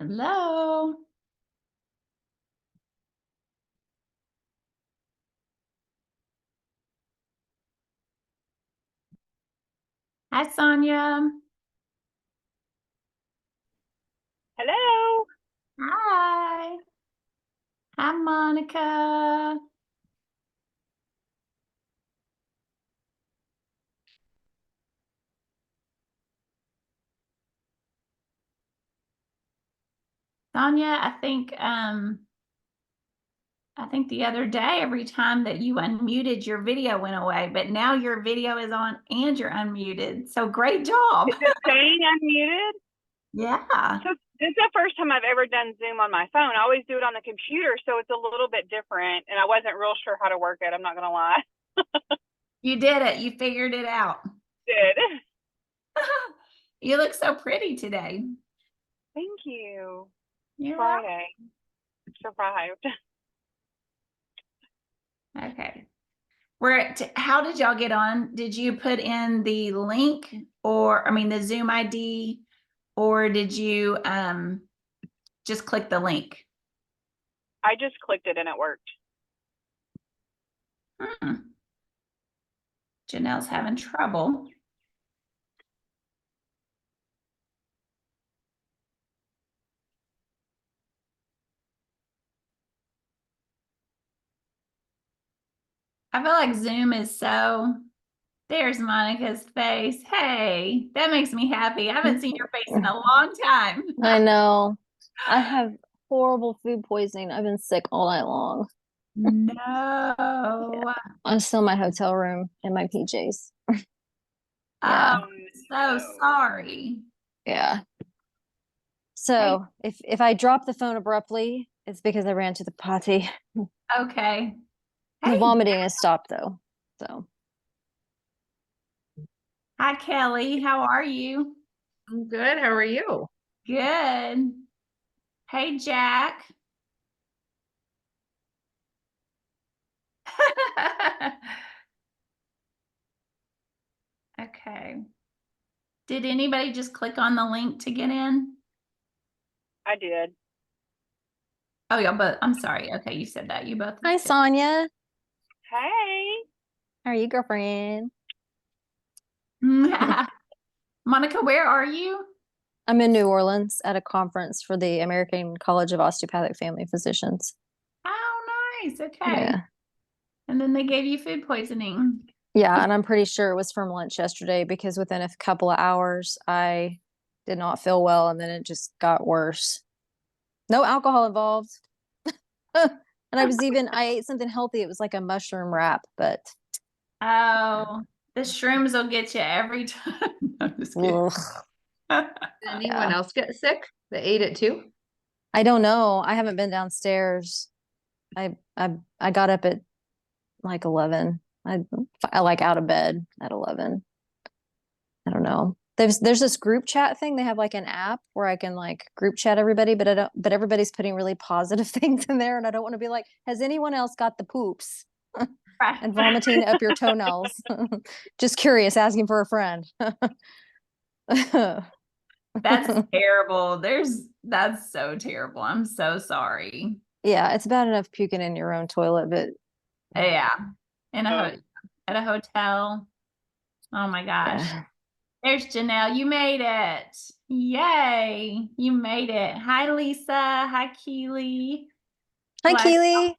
Hello. Hi, Sonia. Hello. Hi. Hi, Monica. Sonia, I think the other day, every time that you unmuted, your video went away, but now your video is on and you're unmuted. So great job. Is it saying unmuted? Yeah. So this is the first time I've ever done Zoom on my phone. I always do it on the computer, so it's a little bit different, and I wasn't real sure how to work it. I'm not gonna lie. You did it. You figured it out. Did. You look so pretty today. Thank you. You're welcome. Friday. Survived. Okay. How did y'all get on? Did you put in the link the Zoom ID, or did you just click the link? I just clicked it and it worked. Janelle's having trouble. I feel like Zoom is there's Monica's face. Hey, that makes me happy. I haven't seen your face in a long time. I know. I have horrible food poisoning. I've been sick all night long. No. Yeah. I'm still in my hotel room in my PJs. Yeah. Oh, I'm so sorry. Yeah. So if I drop the phone abruptly, it's because I ran to the potty. Okay. The Hey, vomiting has stopped though. So hi, Kelly. How are you? I'm good. How are you? Good. Hey, Jack. Okay. Did anybody just click on the link to get in? I did. Oh, yeah, but I'm sorry. Okay, you said that. You both. hi, Sonia. Hey. How are you, girlfriend? Monica, where are you? I'm in New Orleans at a conference for the American College of Osteopathic Family Physicians. Oh, nice. Okay. Yeah. And then they gave you food poisoning. Yeah, and I'm pretty sure it was from lunch yesterday because within a couple of hours I did not feel well and then it just got worse. No alcohol involved. And I ate something healthy. It was like a mushroom wrap, but Oh, the shrooms will get you every time. I'm just kidding. ugh, Did anyone yeah. else get sick that ate it too? I don't know. I haven't been downstairs. I got up at like 11. I like out of bed at 11. I don't know. There's this group chat thing. They have like an app where I can like group chat everybody, but everybody's putting really positive things in there, and I don't want to be like, has anyone else got the poops and vomiting up your toenails? Just curious, asking for a friend. That's terrible. That's so terrible. I'm so sorry. Yeah, it's bad enough puking in your own toilet, but Yeah. In a Oh. at a hotel. Oh my gosh. yeah. There's Janelle. You made it. Yay. You made it. Hi, Lisa. Hi, Keely. Hi, Glad, Keely.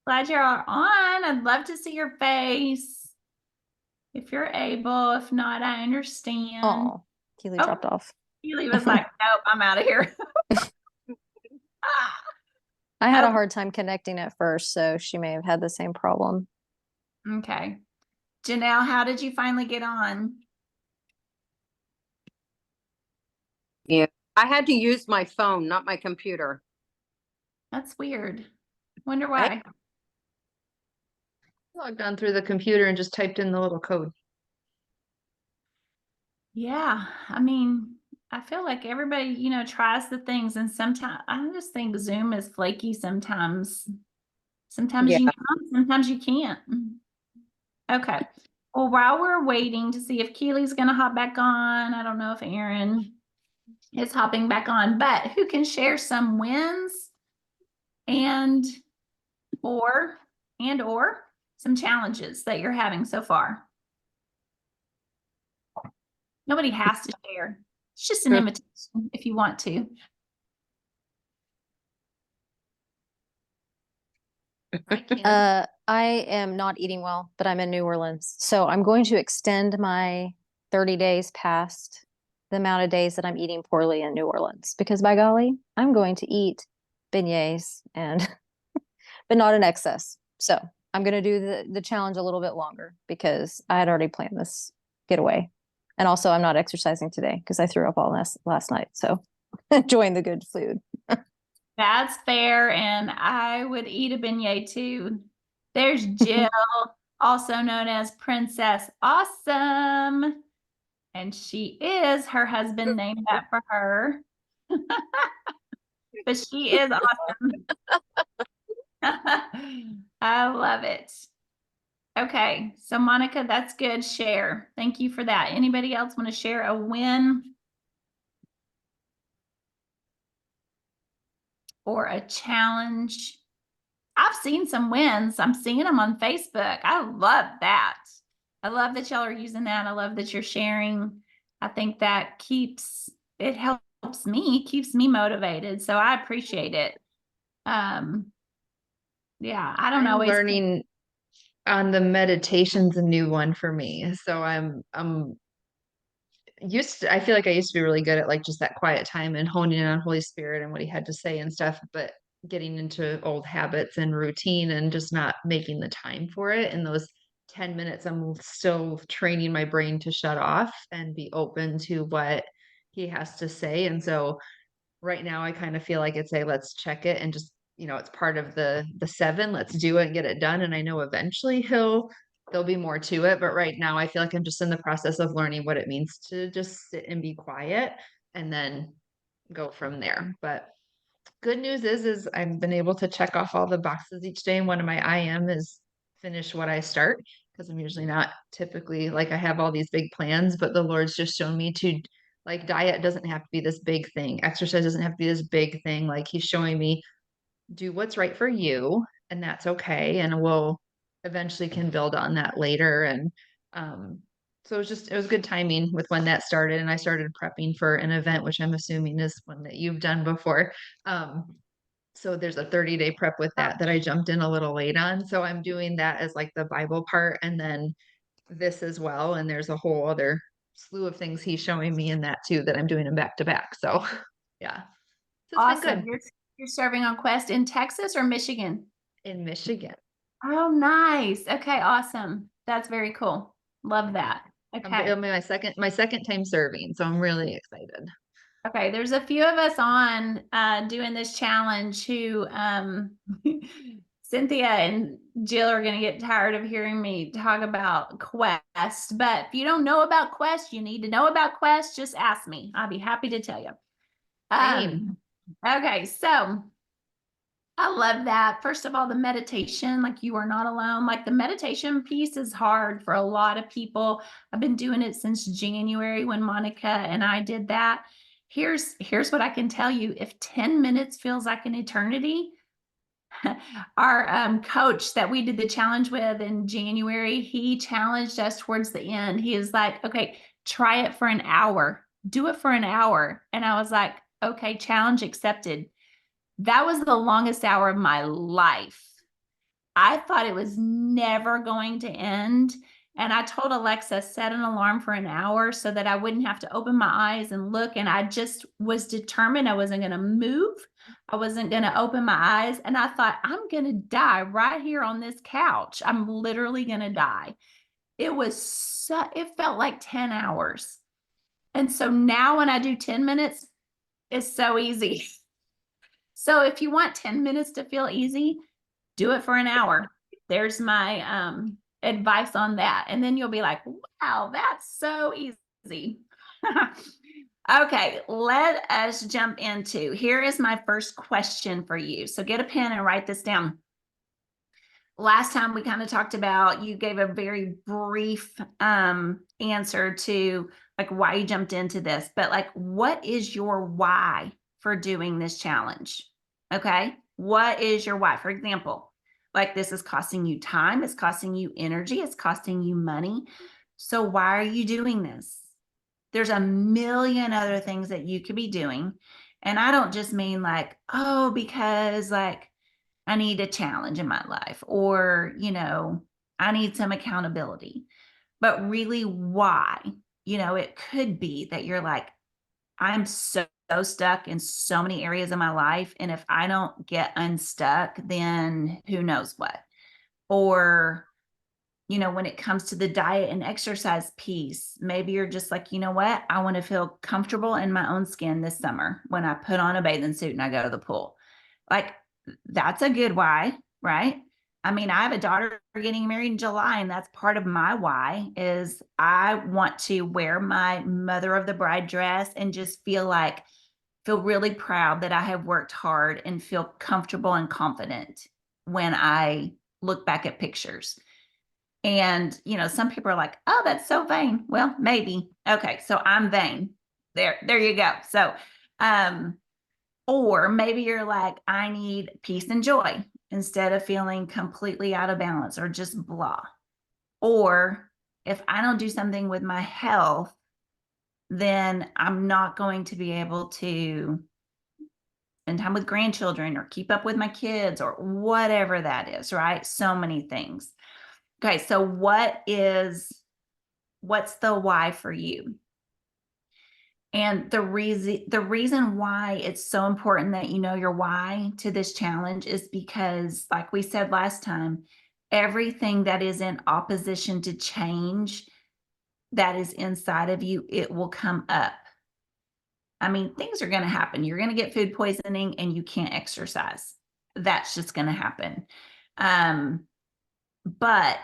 glad you're on. I'd love to see your face if you're able. If not, I understand. Oh, Keely Oh, dropped off. Keely was like, nope, I'm out of here. I had a Okay. hard time connecting at first, so she may have had the same problem. Okay. Janelle, how did you finally get on? Yeah, I had to use my phone, not my computer. That's weird. Wonder Right? why. Logged on through the computer and just typed in the little code. Yeah, I mean, I feel like everybody, tries the things, and sometimes I just think Zoom is flaky sometimes. Sometimes Yeah. you can, sometimes you can't. Okay. Well, while we're waiting to see if Keely's gonna hop back on, I don't know if Aaron. is hopping back on, but who can share some wins and or some challenges that you're having so far? Nobody has to share. It's just an Sure. invitation if you want to. I can. I am not eating well, but I'm in New Orleans. So I'm going to extend my 30 days past the amount of days that I'm eating poorly in New Orleans because by golly, I'm going to eat beignets and but not in excess. So I'm going to do the challenge a little bit longer because I had already planned this getaway. And also I'm not exercising today because I threw up all last night. So enjoying the good food. That's fair. And I would eat a beignet too. There's Jill, also known as Princess Awesome. And she is, her husband named that for her. But she is awesome. I love it. Okay, so Monica, that's good. Share. Thank you for that. Anybody else want to share a win or a challenge? I've seen some wins. I'm seeing them on Facebook. I love that. I love that y'all are using that. I love that you're sharing. I think that it helps me, keeps me motivated. So I appreciate it. Yeah, I don't I'm always learning on the meditation's a new one for me. So I'm I feel like I used to be really good at like just that quiet time and honing in on Holy Spirit and what he had to say and stuff, but getting into old habits and routine and just not making the time for it. In those 10 minutes, I'm still training my brain to shut off and be open to what he has to say. And so right now I kind of feel like it's a let's check it and just, it's part of the 7, let's do it and get it done. And I know eventually there'll be more to it, but right now I feel like I'm just in the process of learning what it means to just sit and be quiet and then go from there. But good news is I've been able to check off all the boxes each day, and one of my IM is finish what I start, because I'm usually not typically like I have all these big plans, but the Lord's just shown me to like diet doesn't have to be this big thing. Exercise doesn't have to be this big thing. Like he's showing me do what's right for you, and that's okay. And we'll eventually can build on that later. And so it was good timing with when that started. And I started prepping for an event, which I'm assuming is one that you've done before. So there's a 30-day prep with that I jumped in a little late on. So I'm doing that as like the Bible part and then this as well. And there's a whole other slew of things he's showing me in that too that I'm doing them back to back. So yeah. So it's been awesome. good. You're serving on Quest in Texas or Michigan? In Michigan. Oh, nice. Okay, awesome. That's very cool. Love that. Okay. It'll be my second time serving, so I'm really excited. Okay, there's a few of us on doing this challenge who Cynthia and Jill are going to get tired of hearing me talk about Quest. But if you don't know about Quest, you need to know about Quest. Just ask me. I'll be happy to tell you. Same. Okay, so I love that. First of all, the meditation, like you are not alone. Like the meditation piece is hard for a lot of people. I've been doing it since January when Monica and I did that. Here's what I can tell you. If 10 minutes feels like an eternity, our coach that we did the challenge with in January, he challenged us towards the end. He is like, okay, try it for an hour. Do it for an hour. And I was like, okay, challenge accepted. That was the longest hour of my life. I thought it was never going to end. And I told Alexa, set an alarm for an hour so that I wouldn't have to open my eyes and look. And I just was determined I wasn't going to move. I wasn't going to open my eyes. And I thought, I'm going to die right here on this couch. I'm literally going to die. It felt like 10 hours. And so now when I do 10 minutes, it's so easy. So if you want 10 minutes to feel easy, do it for an hour. There's my advice on that. And then you'll be like, wow, that's so easy. Okay, let us jump into, here is my first question for you. So get a pen and write this down. Last time we kind of talked about, you gave a very brief answer to like why you jumped into this, but like, what is your why for doing this challenge? Okay. What is your why? For example, like this is costing you time, it's costing you energy, it's costing you money. So why are you doing this? There's a million other things that you could be doing. And I don't just mean like, oh, because like I need a challenge in my life or, I need some accountability, but really why? It could be that you're like, I'm so stuck in so many areas of my life. And if I don't get unstuck, then who knows what? Or, when it comes to the diet and exercise piece, maybe you're just like, you know what? I want to feel comfortable in my own skin this summer when I put on a bathing suit and I go to the pool. Like, that's a good why, right? I mean, I have a daughter getting married in July, and that's part of my why is I want to wear my mother of the bride dress and just feel really proud that I have worked hard and feel comfortable and confident when I look back at pictures. And, some people are like, oh, that's so vain. Well, maybe. Okay. So I'm vain. There you go. So, or maybe you're like, I need peace and joy instead of feeling completely out of balance or just blah. Or if I don't do something with my health, then I'm not going to be able to spend time with grandchildren or keep up with my kids or whatever that is, right? So many things. Okay, so what's the why for you? And the reason why it's so important that you know your why to this challenge is because, like we said last time, everything that is in opposition to change that is inside of you, it will come up. I mean, things are going to happen. You're going to get food poisoning and you can't exercise. That's just going to happen. But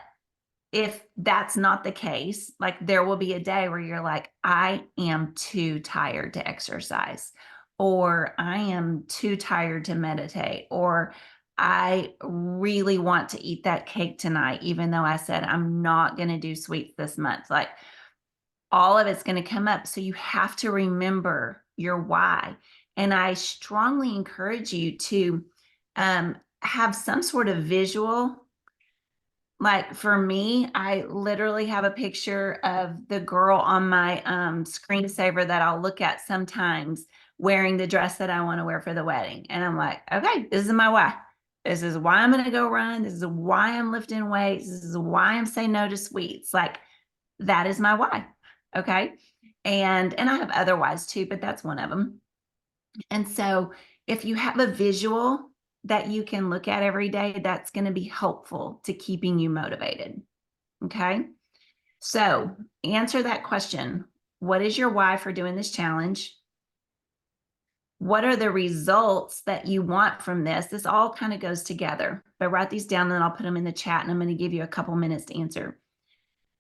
if that's not the case, like there will be a day where you're like, I am too tired to exercise, or I am too tired to meditate, or I really want to eat that cake tonight, even though I said I'm not going to do sweets this month. Like all of it's going to come up. So you have to remember your why. And I strongly encourage you to have some sort of visual. Like for me, I literally have a picture of the girl on my screensaver that I'll look at sometimes wearing the dress that I want to wear for the wedding. And I'm like, okay, this is my why. This is why I'm going to go run. This is why I'm lifting weights. This is why I'm saying no to sweets. Like that is my why. Okay. And I have other whys too, but that's one of them. And so if you have a visual that you can look at every day, that's going to be helpful to keeping you motivated. Okay. So answer that question. What is your why for doing this challenge? What are the results that you want from this? This all kind of goes together, but write these down and I'll put them in the chat and I'm going to give you a couple minutes to answer.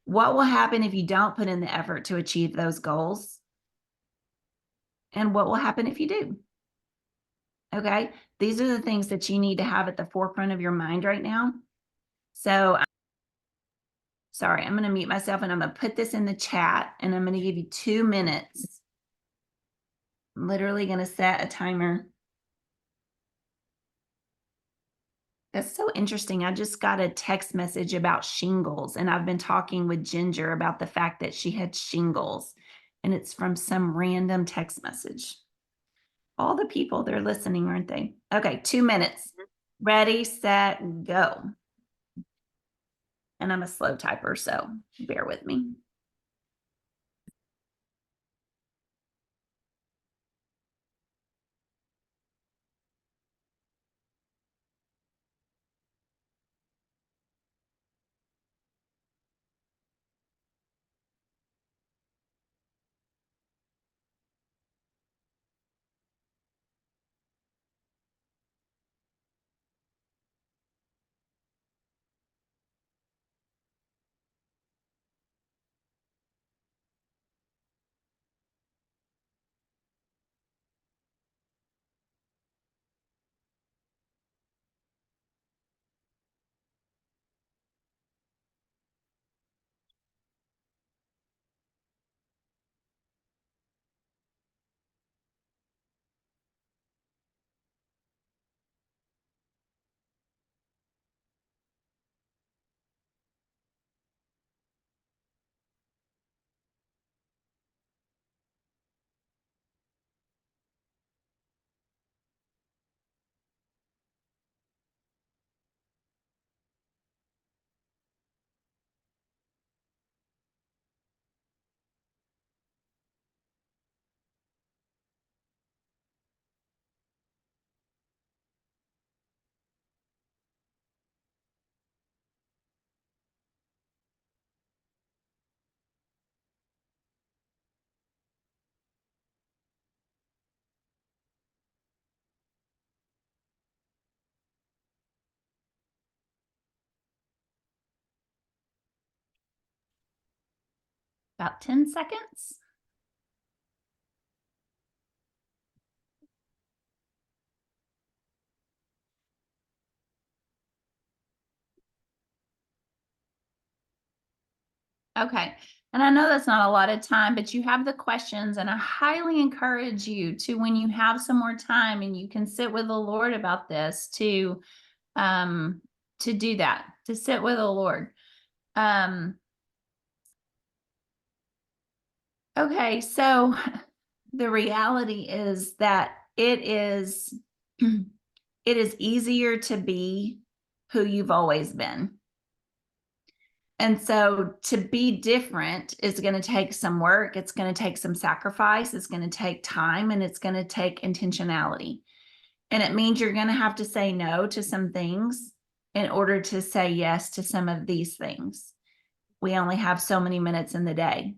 What will happen if you don't put in the effort to achieve those goals? And what will happen if you do? Okay. These are the things that you need to have at the forefront of your mind right now. So sorry, I'm going to mute myself and I'm going to put this in the chat and I'm going to give you 2 minutes. I'm literally going to set a timer. That's so interesting. I just got a text message about shingles and I've been talking with Ginger about the fact that she had shingles and it's from some random text message. All the people, they're listening, aren't they? Okay, 2 minutes. Ready, set, go. And I'm a slow typer, so bear with me. about 10 seconds. Okay. And I know that's not a lot of time, but you have the questions, and I highly encourage you to, when you have some more time and you can sit with the Lord about this, to do that, to sit with the Lord. Okay, so the reality is that it is easier to be who you've always been. And so to be different is going to take some work. It's going to take some sacrifice. It's going to take time, and it's going to take intentionality. And it means you're going to have to say no to some things in order to say yes to some of these things. We only have so many minutes in the day.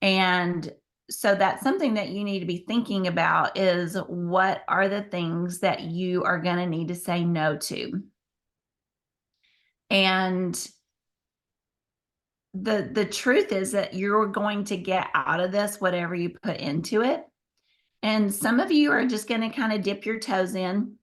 And so that's something that you need to be thinking about, is what are the things that you are going to need to say no to? And the truth is that you're going to get out of this whatever you put into it. And some of you are just going to kind of dip your toes in,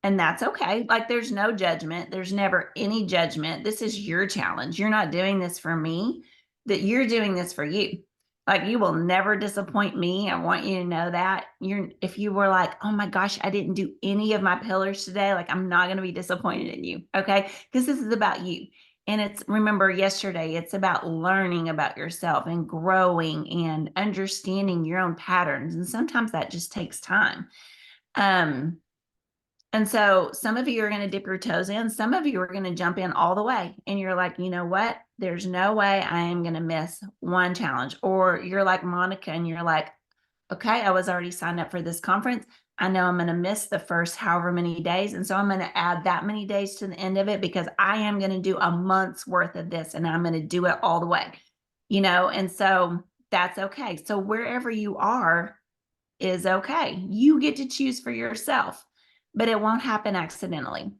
and that's okay. Like, there's no judgment. There's never any judgment. This is your challenge. You're not doing this for me, that you're doing this for you. Like, you will never disappoint me. I want you to know that. If you were like, oh my gosh, I didn't do any of my pillars today, like, I'm not going to be disappointed in you. Okay. Because this is about you. And remember yesterday, it's about learning about yourself and growing and understanding your own patterns. And sometimes that just takes time. And so some of you are going to dip your toes in. Some of you are going to jump in all the way. And you're like, you know what? There's no way I am going to miss one challenge. Or you're like Monica, and you're like, okay, I was already signed up for this conference. I know I'm going to miss the first however many days. And so I'm going to add that many days to the end of it, because I am going to do a month's worth of this, and I'm going to do it all the way, and so that's okay. So wherever you are is okay. You get to choose for yourself, but it won't happen accidentally.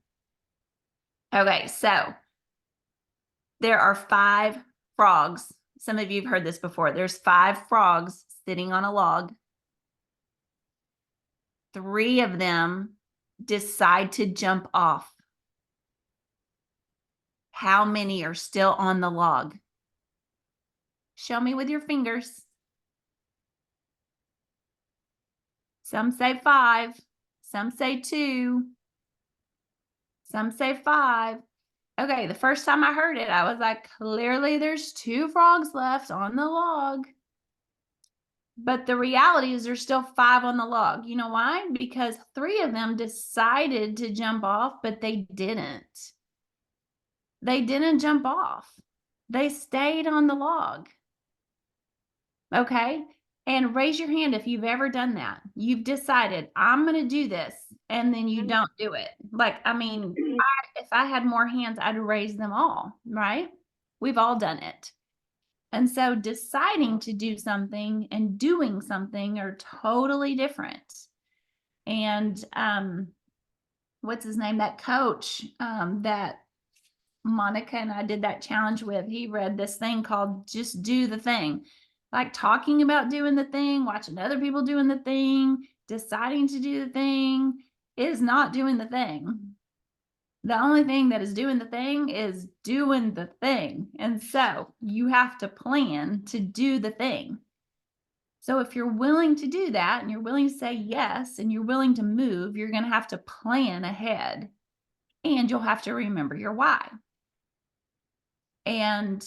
Okay, so there are 5 frogs. Some of you have heard this before. There's 5 frogs sitting on a log. 3 of them decide to jump off. How many are still on the log? Show me with your fingers. Some say 5. Some say 2. Some say 5. Okay, the first time I heard it, I was like, clearly there's 2 frogs left on the log. But the reality is there's still 5 on the log. You know why? Because 3 of them decided to jump off, but they didn't. They didn't jump off. They stayed on the log. Okay? And raise your hand if you've ever done that. You've decided, I'm going to do this, and then you don't do it. Like, I mean, if I had more hands, I'd raise them all, right? We've all done it. And so deciding to do something and doing something are totally different. And what's his name? That coach that Monica and I did that challenge with, he read this thing called Just Do the Thing. Like, talking about doing the thing, watching other people doing the thing, deciding to do the thing is not doing the thing. The only thing that is doing the thing is doing the thing. And so you have to plan to do the thing. So if you're willing to do that, and you're willing to say yes, and you're willing to move, you're going to have to plan ahead, and you'll have to remember your why. And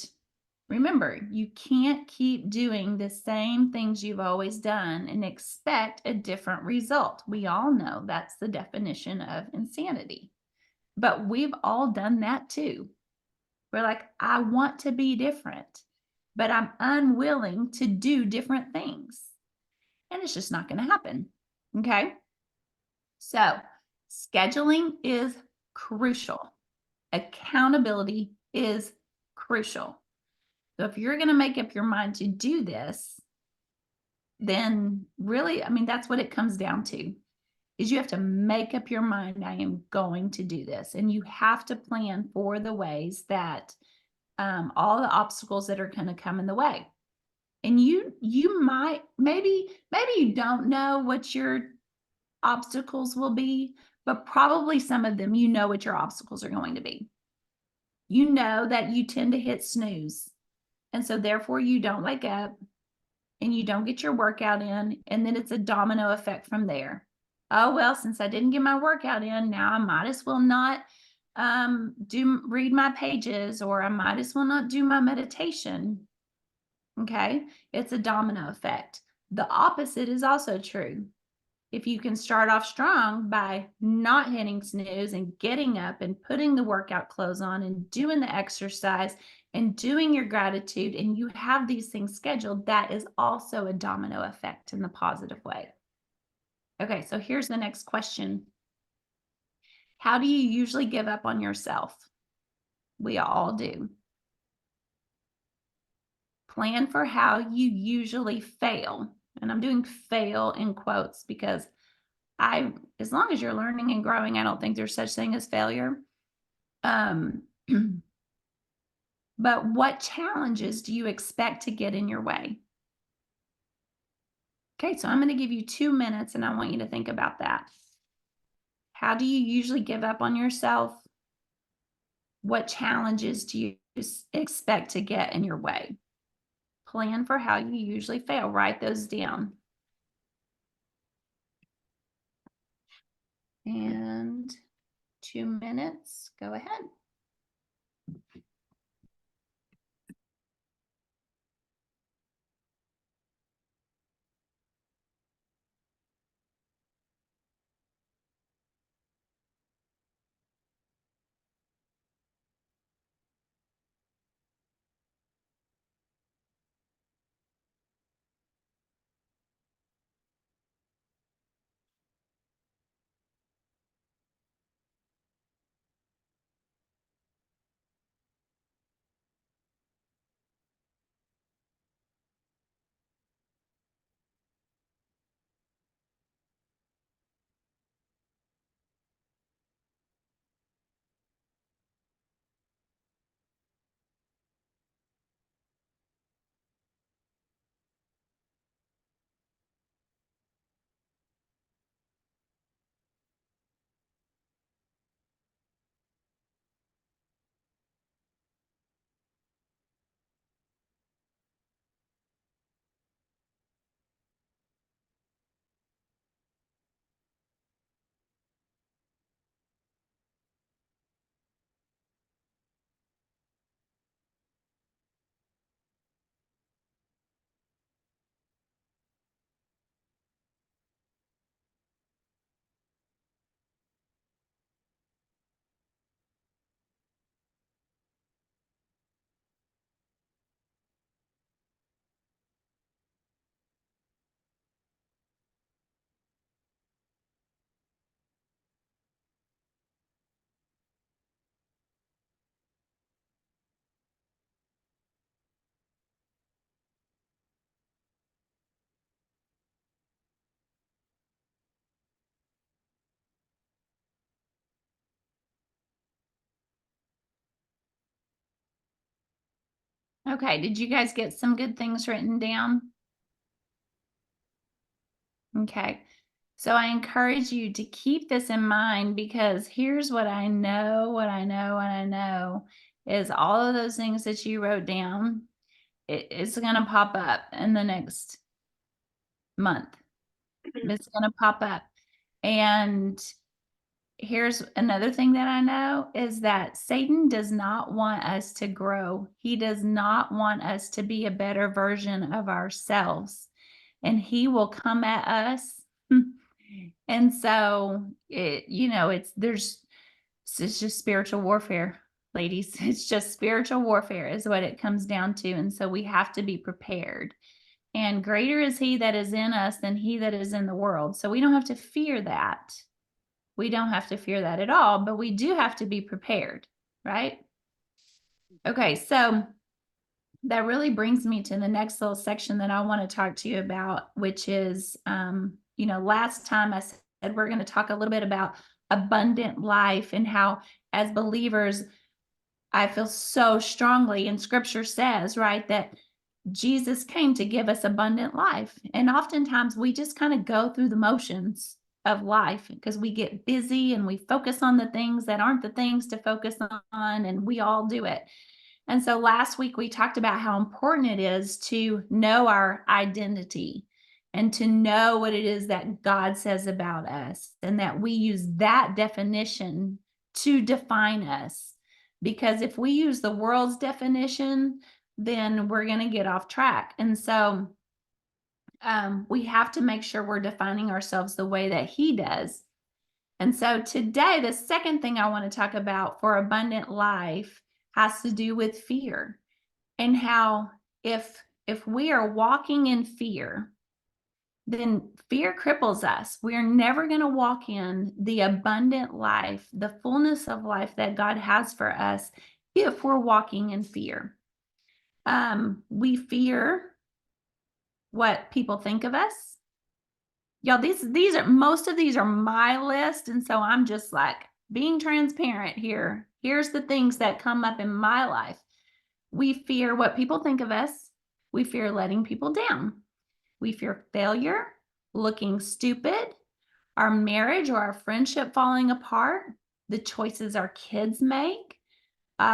remember, you can't keep doing the same things you've always done and expect a different result. We all know that's the definition of insanity. But we've all done that too. We're like, I want to be different, but I'm unwilling to do different things. And it's just not going to happen. Okay. So scheduling is crucial. Accountability is crucial. So if you're going to make up your mind to do this, then really, I mean, that's what it comes down to. Is you have to make up your mind, I am going to do this. And you have to plan for the ways that all the obstacles that are going to come in the way. And you might, maybe you don't know what your obstacles will be, but probably some of them, you know what your obstacles are going to be. You know that you tend to hit snooze. And so therefore you don't wake up and you don't get your workout in. And then it's a domino effect from there. Oh, well, since I didn't get my workout in, now I might as well not read my pages, or I might as well not do my meditation. Okay. It's a domino effect. The opposite is also true. If you can start off strong by not hitting snooze and getting up and putting the workout clothes on and doing the exercise and doing your gratitude, and you have these things scheduled, that is also a domino effect in the positive way. Okay, so here's the next question. How do you usually give up on yourself? We all do. Plan for how you usually fail. And I'm doing fail in quotes because as long as you're learning and growing, I don't think there's such thing as failure. But what challenges do you expect to get in your way? Okay, so I'm going to give you 2 minutes and I want you to think about that. How do you usually give up on yourself? What challenges do you expect to get in your way? Plan for how you usually fail. Write those down. And 2 minutes. Go ahead. Okay, did you guys get some good things written down? Okay, so I encourage you to keep this in mind, because here's what I know, is all of those things that you wrote down, it's going to pop up in the next month. It's going to pop up. And here's another thing that I know is that Satan does not want us to grow. He does not want us to be a better version of ourselves. And he will come at us. And so it's just spiritual warfare, ladies. It's just spiritual warfare is what it comes down to. And so we have to be prepared. And greater is he that is in us than he that is in the world. So we don't have to fear that. We don't have to fear that at all, but we do have to be prepared, right? Okay, so that really brings me to the next little section that I want to talk to you about, which is, last time I said we're going to talk a little bit about abundant life and how, as believers, I feel so strongly, and scripture says, right, that Jesus came to give us abundant life. And oftentimes we just kind of go through the motions of life because we get busy and we focus on the things that aren't the things to focus on, and we all do it. And so last week we talked about how important it is to know our identity and to know what it is that God says about us, and that we use that definition to define us. Because if we use the world's definition, then we're going to get off track. And so we have to make sure we're defining ourselves the way that he does. And so today, the second thing I want to talk about for abundant life has to do with fear, and how if we are walking in fear, then fear cripples us. We are never going to walk in the abundant life, the fullness of life that God has for us if we're walking in fear. We fear what people think of us. Y'all, these are, most of these are my list, and so I'm just like being transparent here. Here's the things that come up in my life. We fear what people think of us. We fear letting people down. We fear failure, looking stupid, our marriage or our friendship falling apart, the choices our kids make,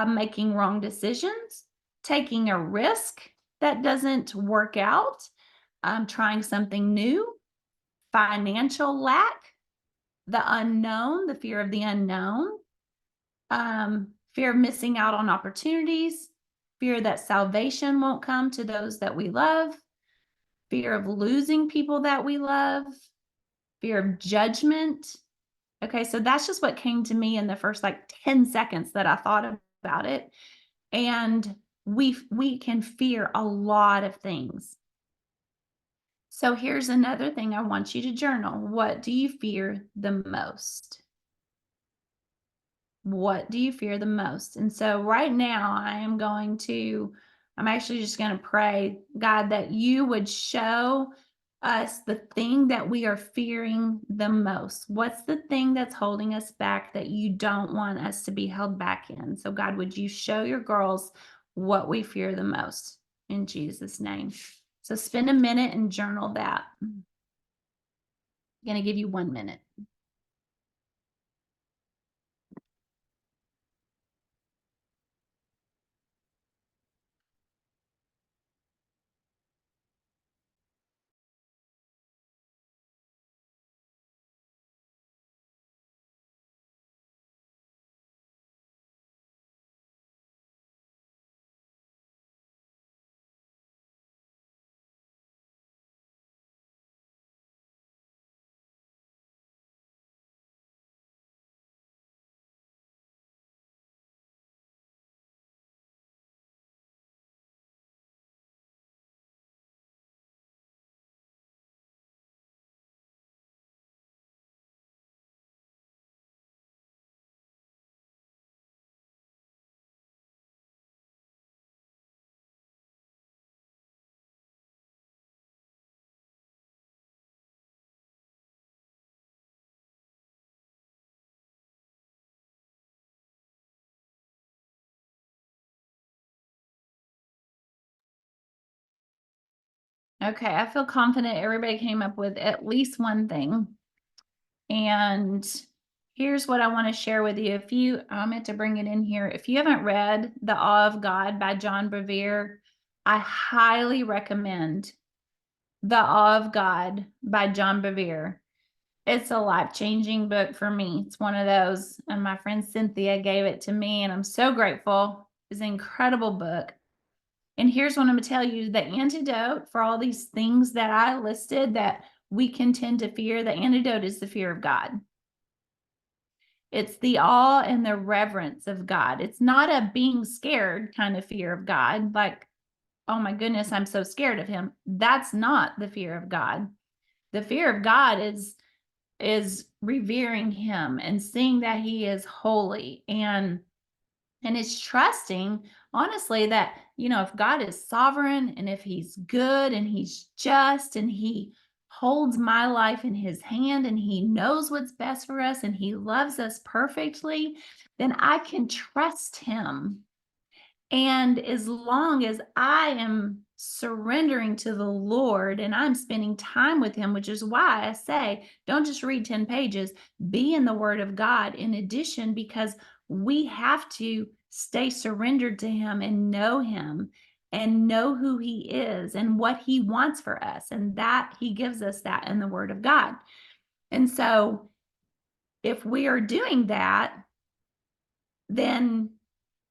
making wrong decisions, taking a risk that doesn't work out, trying something new, financial lack, the unknown, the fear of the unknown, fear of missing out on opportunities, fear that salvation won't come to those that we love, fear of losing people that we love, fear of judgment. Okay, so that's just what came to me in the first like 10 seconds that I thought about it. And we can fear a lot of things. So here's another thing I want you to journal. What do you fear the most? What do you fear the most? And so right now I'm actually just going to pray, God, that you would show us the thing that we are fearing the most. What's the thing that's holding us back that you don't want us to be held back in? So God, would you show your girls what we fear the most in Jesus' name? So spend a minute and journal that. I'm going to give you 1 minute. Okay, I feel confident everybody came up with at least one thing. And here's what I want to share with you. I meant to bring it in here. If you haven't read The Awe of God by John Bevere, I highly recommend The Awe of God by John Bevere. It's a life-changing book for me. It's one of those, and my friend Cynthia gave it to me, and I'm so grateful. It's an incredible book. And here's what I'm going to tell you, the antidote for all these things that I listed that we can tend to fear, the antidote is the fear of God. It's the awe and the reverence of God. It's not a being scared kind of fear of God, like, oh my goodness, I'm so scared of him. That's not the fear of God. The fear of God is revering him and seeing that he is holy, and it's trusting, honestly, that, if God is sovereign and if he's good and he's just and he holds my life in his hand and he knows what's best for us and he loves us perfectly, then I can trust him. And as long as I am surrendering to the Lord and I'm spending time with him, which is why I say, don't just read 10 pages, be in the word of God in addition, because we have to stay surrendered to him and know who he is and what he wants for us. And that he gives us that in the word of God. And so if we are doing that, then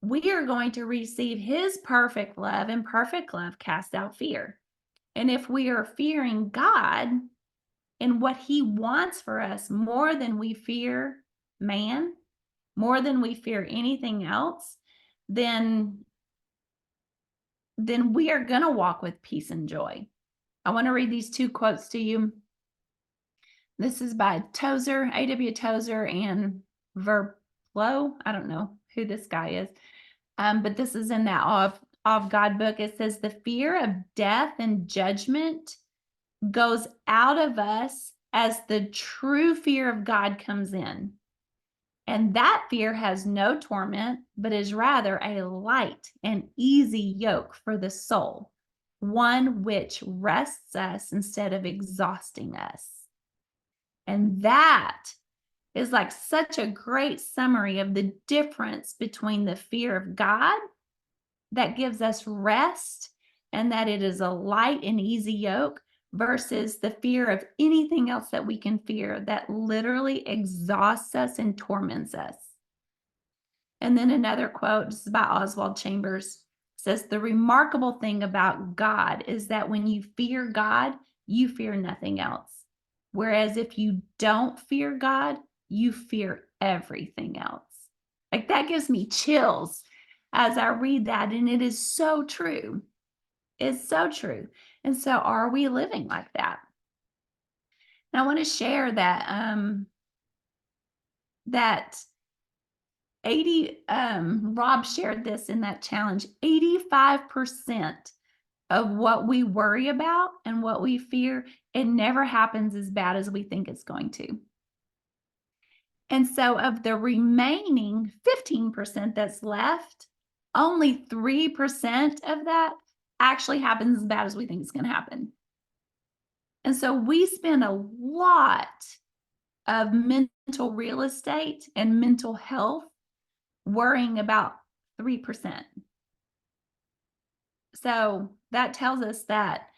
we are going to receive his perfect love, and perfect love casts out fear. And if we are fearing God and what he wants for us more than we fear man, more than we fear anything else, then we are going to walk with peace and joy. I want to read these 2 quotes to you. This is by Tozer, A.W. Tozer, and Verplo. I don't know who this guy is. But this is in that of God book. It says, the fear of death and judgment goes out of us as the true fear of God comes in. And that fear has no torment, but is rather a light and easy yoke for the soul, one which rests us instead of exhausting us. And that is like such a great summary of the difference between the fear of God that gives us rest and that it is a light and easy yoke versus the fear of anything else that we can fear that literally exhausts us and torments us. And then another quote, this is by Oswald Chambers, says, the remarkable thing about God is that when you fear God, you fear nothing else. Whereas if you don't fear God, you fear everything else. Like, that gives me chills as I read that. And it is so true. It's so true. And so are we living like that? And I want to share that, Rob shared this in that challenge, 85% of what we worry about and what we fear, it never happens as bad as we think it's going to. And so of the remaining 15% that's left, only 3% of that actually happens as bad as we think it's going to happen. And so we spend a lot of mental real estate and mental health worrying about 3%. So that tells us that,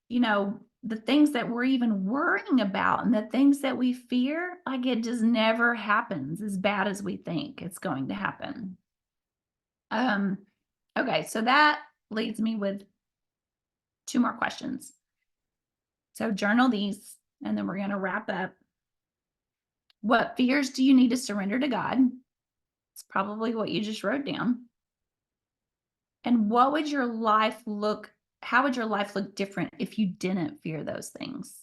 you know, the things that we're even worrying about and the things that we fear, like, it just never happens as bad as we think it's going to happen. Okay, so that leaves me with 2 more questions. So journal these, and then we're going to wrap up. What fears do you need to surrender to God? It's probably what you just wrote down. And what would your life look, how would your life look different if you didn't fear those things?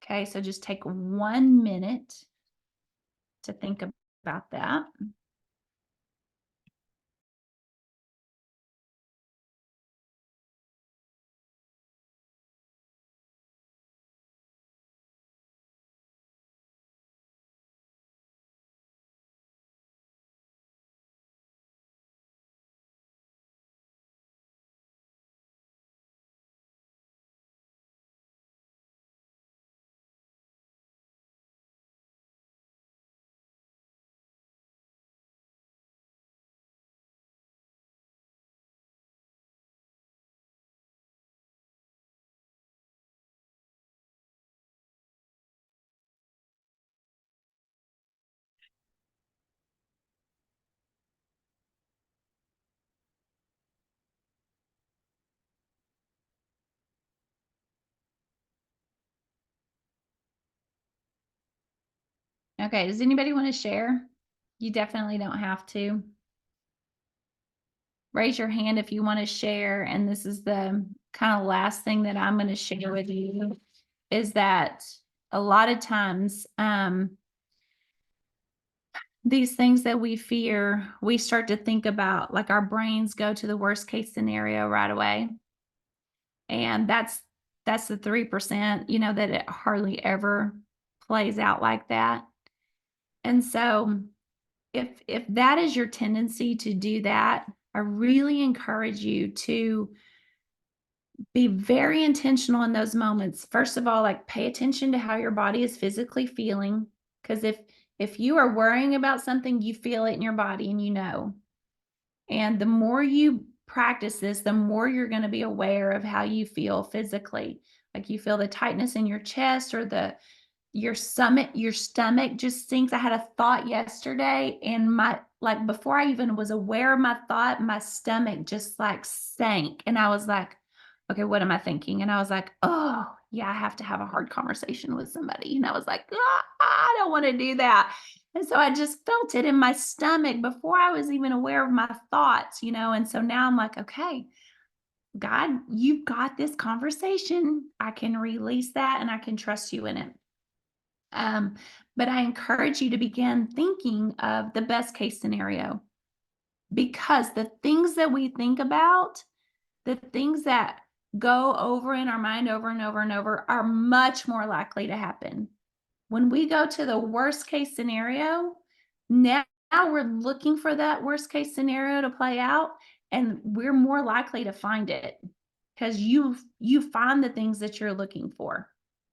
Okay, so just take 1 minute to think about that. Okay, does anybody want to share? You definitely don't have to. Raise your hand if you want to share. And this is the kind of last thing that I'm going to share with you, is that a lot of times, these things that we fear, we start to think about, like, our brains go to the worst case scenario right away. And that's the 3%, you know, that it hardly ever plays out like that. And so if that is your tendency to do that, I really encourage you to be very intentional in those moments. First of all, like pay attention to how your body is physically feeling. Because if you are worrying about something, you feel it in your body and you know. And the more you practice this, the more you're going to be aware of how you feel physically. Like you feel the tightness in your chest or your stomach just sinks. I had a thought yesterday and before I even was aware of my thought, my stomach just like sank. And I was like, okay, what am I thinking? And I was like, oh yeah, I have to have a hard conversation with somebody. And I was like, I don't want to do that. And so I just felt it in my stomach before I was even aware of my thoughts, And so now I'm like, okay, God, you've got this conversation. I can release that and I can trust you in it. But I encourage you to begin thinking of the best case scenario, because the things that we think about, the things that go over in our mind over and over and over are much more likely to happen. When we go to the worst case scenario, now we're looking for that worst case scenario to play out, and we're more likely to find it because you find the things that you're looking for.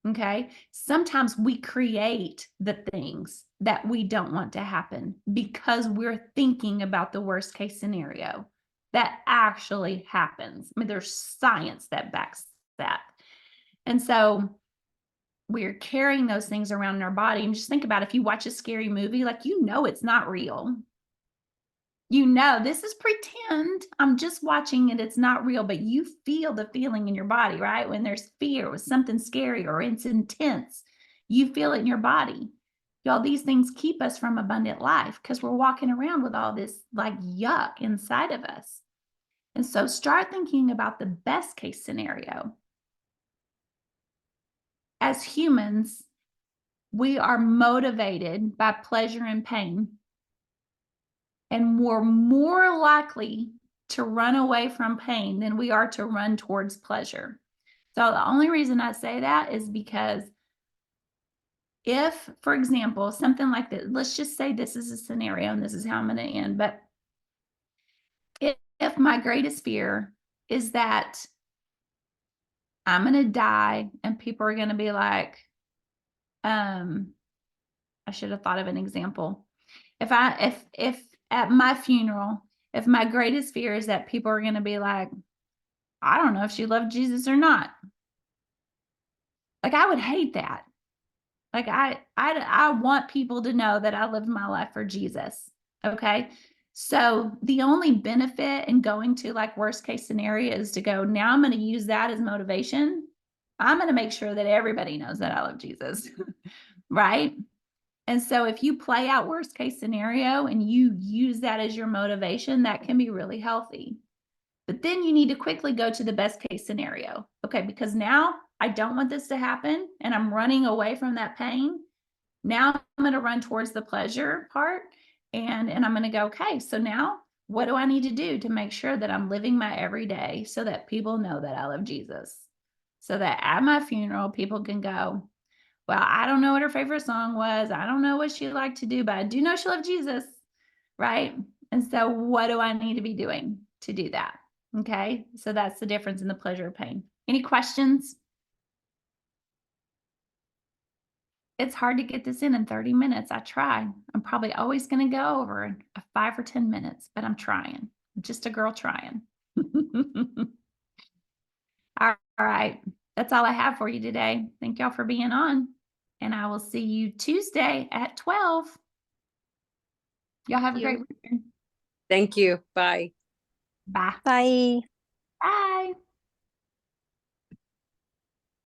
Okay. Sometimes we create the things that we don't want to happen because we're thinking about the worst case scenario that actually happens. I mean, there's science that backs that. And so we're carrying those things around in our body. And just think about if you watch a scary movie, like, it's not real. This is pretend. I'm just watching it. It's not real, but you feel the feeling in your body, right? When there's fear with something scary or it's intense, you feel it in your body. Y'all, these things keep us from abundant life because we're walking around with all this like yuck inside of us. And so start thinking about the best case scenario. As humans, we are motivated by pleasure and pain. And we're more likely to run away from pain than we are to run towards pleasure. So the only reason I say that is because if, for example, something like this, let's just say this is a scenario and this is how I'm going to end. But if my greatest fear is that I'm going to die and people are going to be like, I should have thought of an example. If at my funeral, if my greatest fear is that people are going to be like, I don't know if she loved Jesus or not. Like, I would hate that. Like, I want people to know that I lived my life for Jesus. Okay. So the only benefit in going to like worst case scenario is to go, now I'm going to use that as motivation. I'm going to make sure that everybody knows that I love Jesus. Right. And so if you play out worst case scenario and you use that as your motivation, that can be really healthy. But then you need to quickly go to the best case scenario. Okay, because now I don't want this to happen and I'm running away from that pain. Now I'm going to run towards the pleasure part and I'm going to go, okay, so now what do I need to do to make sure that I'm living my everyday so that people know that I love Jesus? So that at my funeral, people can go, well, I don't know what her favorite song was. I don't know what she liked to do, but I do know she loved Jesus, right? And so what do I need to be doing to do that? Okay, so that's the difference in the pleasure of pain. Any questions? It's hard to get this in 30 minutes. I try. I'm probably always going to go over 5 or 10 minutes, but I'm trying. I'm just a girl trying. All right. That's all I have for you today. Thank y'all for being on. And I will see you Tuesday at 12. Y'all have a great weekend. Thank you. Bye. Bye. Bye. Bye.